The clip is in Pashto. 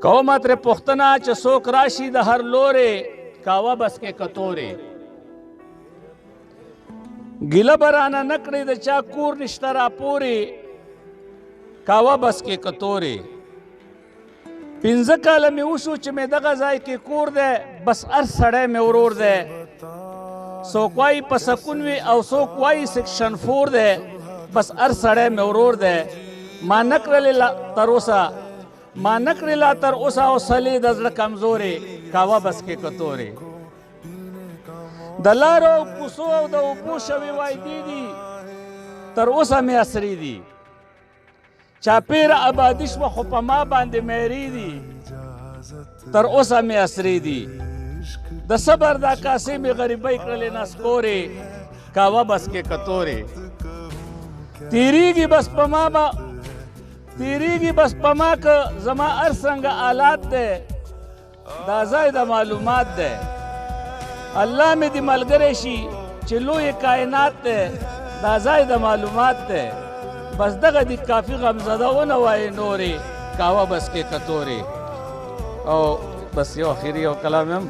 کاوہ ماتر پختنا چه سوک راشی ده هر لوره کاوہ بس کے کتوره گیله برانا نکڑی ده چا کور نشترا پوری کاوہ بس کے کتوره پنځه کاله مې وشو چې مې دغه ځای کې کور دی بس هر سړی مې ورور دی څوک وایي په سکون وي او څوک وایي سیکشن 4 دی بس هر سړی مې ورور دی ما نه کړلې تر اوسه حوصلې د زړه کمزورې کاوه بس کې کتورې د لارو او کوڅو او د اوبو شوې وایدې دي تر اوسه مې عصري دي چاپیر آبادی شوه خو په ما باندې مېرې دي تر اوسه مې عصري دي د صبر دا کاسې مې غریبۍ کړلې نسکورې کاوه بس کې کتورې تیریږي بس په ما که زما هر څنګه آلات دی دا ځای د معلومات دی الله مې دې ملګری شي چې لوی کائنات دی دا ځای د معلومات دی بس دغه دی کافی غمزده ونه وایي نورې کاوه بس کې کتورې او بس یو اخري یو کلام هم